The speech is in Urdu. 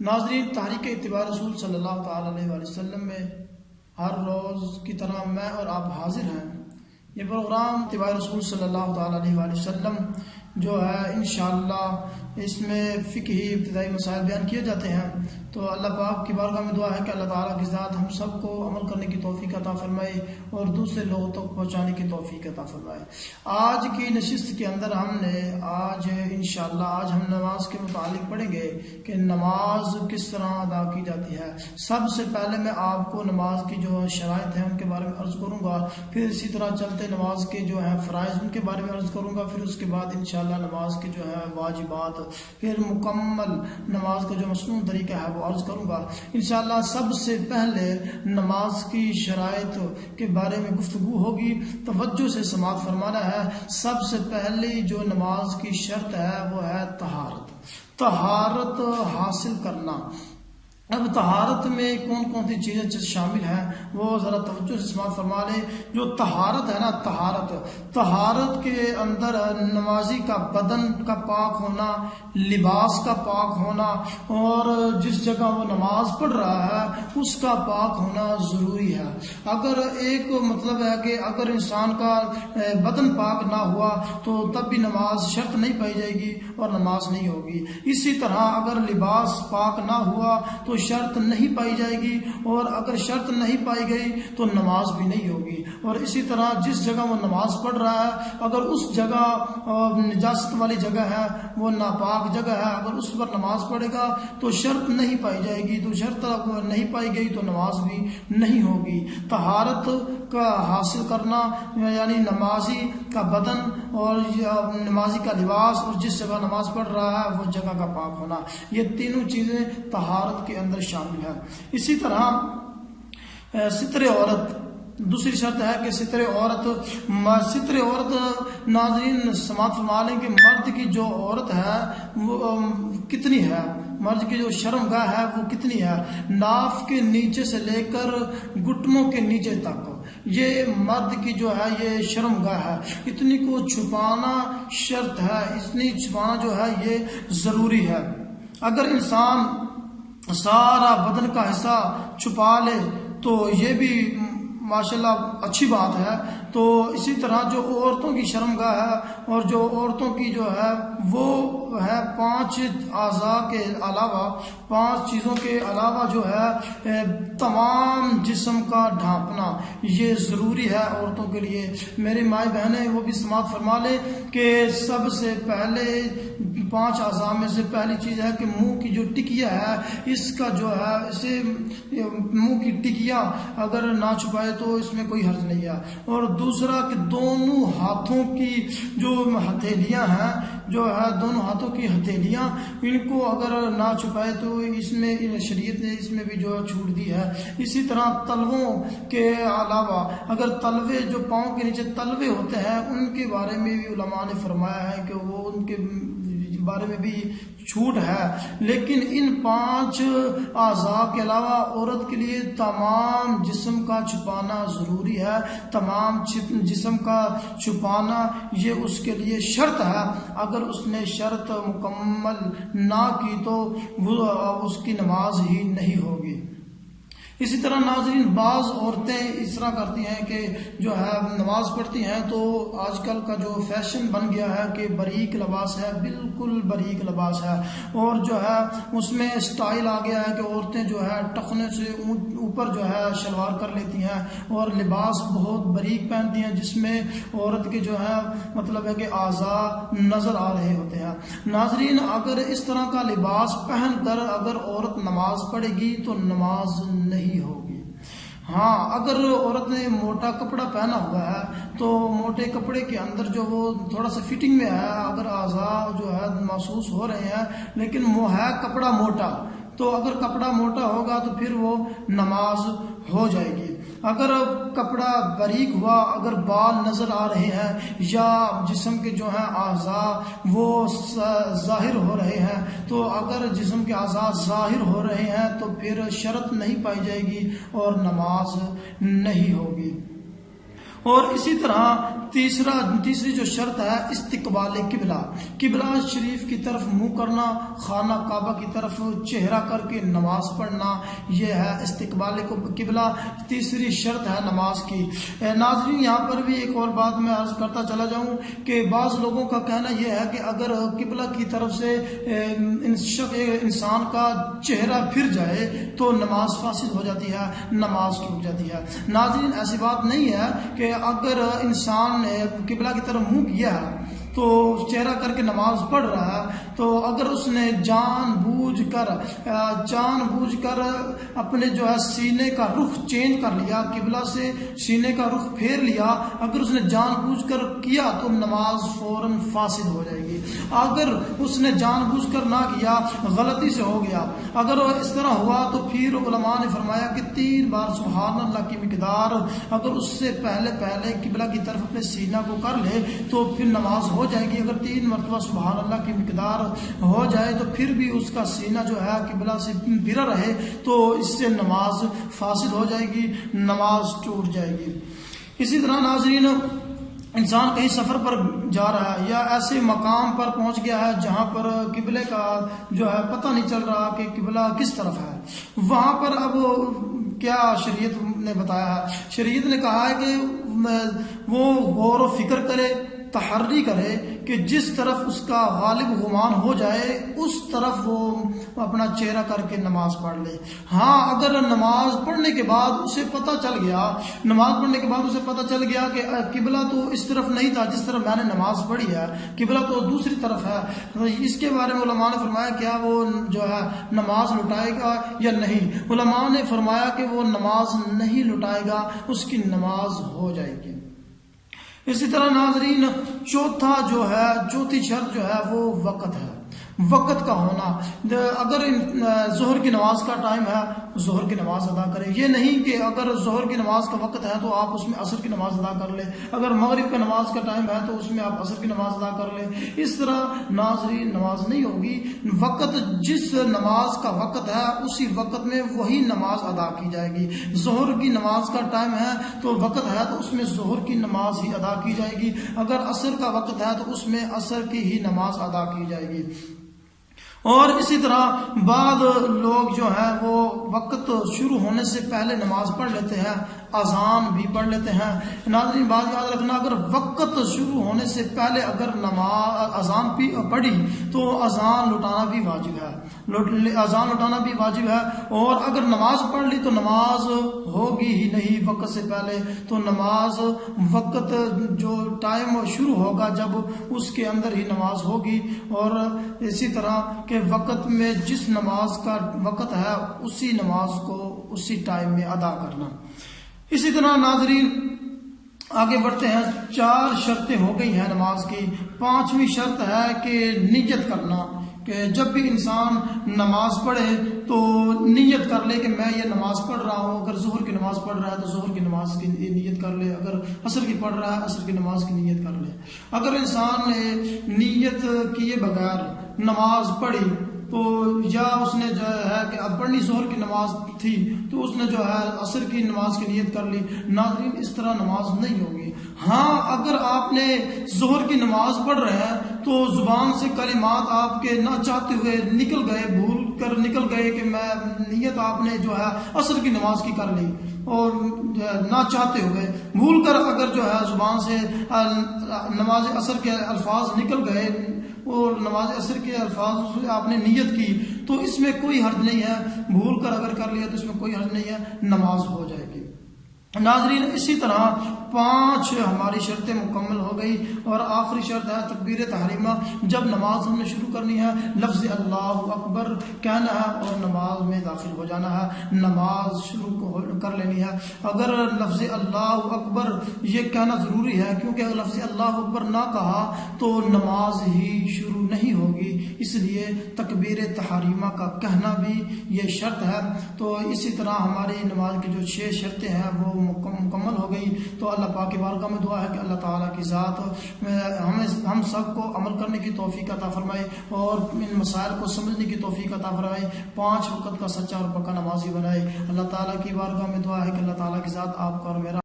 ناظرین، تحریک اتباع رسول صلی اللہ تعالی علیہ وآلہ وسلم میں ہر روز کی طرح میں اور آپ حاضر ہیں۔ یہ پروگرام اتباع رسول صلی اللہ تعالی علیہ وآلہ وسلم جو ہے انشاءاللہ اس میں فقہی ابتدائی مسائل بیان کیے جاتے ہیں، تو اللہ پاک کی بارگاہ میں دعا ہے کہ اللہ تعالیٰ کی ذات ہم سب کو عمل کرنے کی توفیق عطا فرمائے اور دوسرے لوگوں تک پہنچانے کی توفیق عطا فرمائے۔ آج کی نشست کے اندر ہم نماز کے متعلق پڑھیں گے کہ نماز کس طرح ادا کی جاتی ہے۔ سب سے پہلے میں آپ کو نماز کی جو شرائط ہیں ان کے بارے میں عرض کروں گا، پھر اسی طرح چلتے نماز کے جو ہیں فرائض ان کے بارے میں عرض کروں گا، پھر اس کے بعد انشاءاللہ نماز کے جو ہے واجبات، پھر مکمل نماز کا جو مصنون طریقہ ہے وہ عرض کروں گا انشاءاللہ۔ سب سے پہلے نماز کی شرائط کے بارے میں گفتگو ہوگی، توجہ سے سماعت فرمانا ہے۔ سب سے پہلی جو نماز کی شرط ہے وہ ہے طہارت حاصل کرنا۔ اب طہارت میں کون کون سی چیزیں شامل ہیں وہ ذرا توجہ سے سماعت فرما لیں۔ جو طہارت ہے نا، طہارت کے اندر نمازی کا بدن کا پاک ہونا، لباس کا پاک ہونا، اور جس جگہ وہ نماز پڑھ رہا ہے اس کا پاک ہونا ضروری ہے۔ اگر ایک مطلب ہے کہ اگر انسان کا بدن پاک نہ ہوا تو تب بھی نماز شرط نہیں پائی جائے گی اور نماز نہیں ہوگی۔ اسی طرح اگر لباس پاک نہ ہوا تو شرط نہیں پائی جائے گی، اور اگر شرط نہیں پائی گئی تو نماز بھی نہیں ہوگی۔ اور اسی طرح جس جگہ وہ نماز پڑھ رہا ہے اگر اس جگہ نجاست والی جگہ ہے، وہ ناپاک جگہ ہے، اگر اس پر نماز پڑھے گا تو شرط نہیں پائی جائے گی، تو شرط نہیں پائی گئی تو نماز بھی نہیں ہوگی۔ طہارت کا حاصل کرنا یعنی نمازی کا بدن اور نمازی کا لباس اور جس جگہ نماز پڑھ رہا ہے وہ جگہ کا پاک ہونا، یہ تینوں چیزیں طہارت کے اندر شامل ہے۔ اسی طرح ستر عورت، دوسری شرط ہے کہ ستر عورت ناظرین سماعت فرما لیں کہ مرد کی جو عورت ہے وہ کتنی ہے، مرد کی جو شرمگاہ ہے وہ کتنی ہے۔ ناف کے نیچے سے لے کر گھٹنوں کے نیچے تک یہ مرد کی جو ہے یہ شرمگاہ ہے، اتنی کو چھپانا شرط ہے، اتنی چھپانا جو ہے یہ ضروری ہے۔ اگر انسان سارا بدن کا حصہ چھپا لے تو یہ بھی ماشاءاللہ اچھی بات ہے۔ تو اسی طرح جو عورتوں کی شرمگاہ ہے اور جو عورتوں کی جو ہے وہ ہے 5 اعضاء کے علاوہ، 5 چیزوں کے علاوہ جو ہے تمام جسم کا ڈھانپنا یہ ضروری ہے عورتوں کے لیے۔ میری مائیں بہنیں وہ بھی سماعت فرما لیں کہ سب سے پہلے 5 اعضاء میں سے پہلی چیز ہے کہ منہ کی جو ٹکیا ہے اس کا جو ہے اسے منہ کی ٹکیا اگر نہ چھپائے تو اس میں کوئی حرج نہیں ہے۔ اور دوسرا کہ دونوں ہاتھوں کی جو ہتھیلیاں ہیں، جو ہے دونوں ہاتھوں کی ہتھیلیاں، ان کو اگر نہ چھپائے تو اس میں شریعت نے اس میں بھی جو چھوٹ دی ہے۔ اسی طرح تلووں کے علاوہ اگر تلوے جو پاؤں کے نیچے تلوے ہوتے ہیں ان کے بارے میں بھی علماء نے فرمایا ہے کہ وہ ان کے بارے میں بھی چھوٹ ہے، لیکن ان 5 اعضاء کے علاوہ عورت کے لیے تمام جسم کا چھپانا ضروری ہے۔ تمام جسم کا چھپانا یہ اس کے لیے شرط ہے، اگر اس نے شرط مکمل نہ کی تو وہ اس کی نماز ہی نہیں ہوگی۔ اسی طرح ناظرین بعض عورتیں اس طرح کرتی ہیں کہ جو ہے نماز پڑھتی ہیں تو آج کل کا جو فیشن بن گیا ہے کہ باریک لباس ہے، بالکل باریک لباس ہے، اور جو ہے اس میں سٹائل آ گیا ہے کہ عورتیں جو ہے ٹخنے سے اوپر جو ہے شلوار کر لیتی ہیں اور لباس بہت باریک پہنتی ہیں جس میں عورت کے جو ہے مطلب ہے کہ اعضاء نظر آ رہے ہوتے ہیں۔ ناظرین اگر اس طرح کا لباس پہن کر اگر عورت نماز پڑھے گی تو نماز نہیں ہوگی۔ ہاں، اگر عورت نے موٹا کپڑا پہنا ہوا ہے تو موٹے کپڑے کے اندر جو وہ تھوڑا سا فٹنگ میں ہے، اگر اعضاء جو ہے محسوس ہو رہے ہیں لیکن وہ ہے کپڑا موٹا، تو اگر کپڑا موٹا ہوگا تو پھر وہ نماز ہو جائے گی۔ اگر کپڑا باریک ہوا، اگر بال نظر آ رہے ہیں یا جسم کے جو ہیں اعضاء وہ ظاہر ہو رہے ہیں، تو اگر جسم کے اعضاء ظاہر ہو رہے ہیں تو پھر شرط نہیں پائی جائے گی اور نماز نہیں ہوگی۔ اور اسی طرح تیسری جو شرط ہے استقبال قبلہ، قبلہ شریف کی طرف منہ کرنا، خانہ کعبہ کی طرف چہرہ کر کے نماز پڑھنا، یہ ہے استقبال قبلہ، تیسری شرط ہے نماز کی۔ ناظرین یہاں پر بھی ایک اور بات میں عرض کرتا چلا جاؤں کہ بعض لوگوں کا کہنا یہ ہے کہ اگر قبلہ کی طرف سے انسان کا چہرہ پھر جائے تو نماز فاسد ہو جاتی ہے، نماز ٹوٹ جاتی ہے۔ ناظرین ایسی بات نہیں ہے کہ اگر انسان نے قبلہ کی طرف منہ کیا ہے تو چہرہ کر کے نماز پڑھ رہا ہے، تو اگر اس نے جان بوجھ کر اپنے جو ہے سینے کا رخ چینج کر لیا، قبلہ سے سینے کا رخ پھیر لیا، اگر اس نے جان بوجھ کر کیا تو نماز فوراً فاسد ہو جائے گی۔ اگر اس نے جان بوجھ کر نہ کیا، غلطی سے ہو گیا، اگر اس طرح ہوا تو پھر علماء نے فرمایا کہ 3 بار سبحان اللہ کی مقدار اگر اس سے پہلے قبلہ کی طرف اپنے سینہ کو کر لے تو پھر نماز ہو جائے گی۔ اگر 3 مرتبہ سبحان اللہ کی مقدار ہو جائے تو پھر بھی اس کا سینہ جو ہے قبلہ سے پھرا رہے تو اس سے نماز فاسد ہو جائے گی، نماز ٹوٹ جائے گی۔ اسی طرح ناظرین انسان کہیں سفر پر جا رہا ہے یا ایسے مقام پر پہنچ گیا ہے جہاں پر قبلے کا جو ہے پتہ نہیں چل رہا کہ قبلہ کس طرف ہے، وہاں پر اب کیا شریعت نے بتایا ہے؟ شریعت نے کہا ہے کہ وہ غور و فکر کرے، تحری کرے کہ جس طرف اس کا غالب گمان ہو جائے اس طرف وہ اپنا چہرہ کر کے نماز پڑھ لے۔ ہاں اگر نماز پڑھنے کے بعد اسے پتہ چل گیا کہ قبلہ تو اس طرف نہیں تھا جس طرف میں نے نماز پڑھی ہے، قبلہ تو دوسری طرف ہے، تو اس کے بارے میں علماء نے فرمایا کیا وہ جو ہے نماز لٹائے گا یا نہیں؟ علماء نے فرمایا کہ وہ نماز نہیں لٹائے گا، اس کی نماز ہو جائے گی۔ اسی طرح ناظرین چوتھی شرط جو ہے وہ وقت ہے، وقت کا ہونا۔ اگر ظہر کی نماز کا ٹائم ہے ظہر کی نماز ادا کرے، یہ نہیں کہ اگر ظہر کی نماز کا وقت ہے تو آپ اس میں عصر کی نماز ادا کر لیں، اگر مغرب کا نماز کا ٹائم ہے تو اس میں آپ عصر کی نماز ادا کر لیں، اس طرح ناظرین نماز نہیں ہوگی۔ وقت جس نماز کا وقت ہے اسی وقت میں وہی نماز ادا کی جائے گی۔ ظہر کی نماز کا ٹائم ہے تو وقت ہے تو اس میں ظہر کی نماز ہی ادا کی جائے گی، اگر عصر کا وقت ہے تو اس میں عصر کی ہی نماز ادا کی جائے گی۔ اور اسی طرح بعض لوگ جو ہیں وہ وقت شروع ہونے سے پہلے نماز پڑھ لیتے ہیں، اذان بھی پڑھ لیتے ہیں۔ ناظرین بات یاد رکھنا، اگر وقت شروع ہونے سے پہلے اگر اذان پڑھی تو اذان لٹانا بھی واجب ہے، اور اگر نماز پڑھ لی تو نماز ہوگی ہی نہیں وقت سے پہلے، تو نماز وقت جو ٹائم شروع ہوگا جب اس کے اندر ہی نماز ہوگی۔ اور اسی طرح کہ وقت میں جس نماز کا وقت ہے اسی نماز کو اسی ٹائم میں ادا کرنا۔ اسی طرح ناظرین آگے بڑھتے ہیں، 4 شرطیں ہو گئی ہیں نماز کی، 5ویں شرط ہے کہ نیت کرنا، کہ جب بھی انسان نماز پڑھے تو نیت کر لے کہ میں یہ نماز پڑھ رہا ہوں۔ اگر ظہر کی نماز پڑھ رہا ہے تو ظہر کی نماز کی نیت کر لے، اگر عصر کی پڑھ رہا ہے عصر کی نماز کی نیت کر لے۔ اگر انسان نے نیت کیے بغیر نماز پڑھی تو یا اس نے جو ہے کہ اب پڑھنی ظہر کی نماز تھی تو اس نے جو ہے عصر کی نماز کی نیت کر لی، ناظرین اس طرح نماز نہیں ہوگی۔ ہاں اگر آپ نے ظہر کی نماز پڑھ رہے ہیں تو زبان سے کلمات آپ کے نہ چاہتے ہوئے نکل گئے، بھول کر نکل گئے کہ میں نیت آپ نے جو ہے عصر کی نماز کی کر لی، اور نہ چاہتے ہوئے بھول کر اگر جو ہے زبان سے نماز عصر کے الفاظ نکل گئے اور نماز عصر کے الفاظ آپ نے نیت کی تو اس میں کوئی حرج نہیں ہے، بھول کر اگر کر لیا تو اس میں کوئی حرج نہیں ہے، نماز ہو جائے گی۔ ناظرین اسی طرح 5 ہماری شرطیں مکمل ہو گئی، اور آخری شرط ہے تکبیر تحریمہ۔ جب نماز ہم نے شروع کرنی ہے لفظ اللہ اکبر کہنا ہے اور نماز میں داخل ہو جانا ہے، نماز شروع کر لینی ہے۔ اگر لفظ اللہ اکبر یہ کہنا ضروری ہے، کیونکہ اگر لفظ اللہ اکبر نہ کہا تو نماز ہی شروع نہیں ہوگی، اس لیے تکبیر تحریمہ کا کہنا بھی یہ شرط ہے۔ تو اسی طرح ہماری نماز کی جو 6 شرطیں ہیں وہ مکمل ہو گئی۔ تو اللہ پاک کی بارگاہ میں دعا ہے کہ اللہ تعالیٰ کی ذات ہم سب کو عمل کرنے کی توفیق عطا فرمائے اور ان مسائل کو سمجھنے کی توفیق عطا فرمائے، 5 وقت کا سچا اور پکا نمازی بنائے۔ اللہ تعالیٰ کی بارگاہ میں دعا ہے کہ اللہ تعالیٰ کی ذات آپ کا اور میرا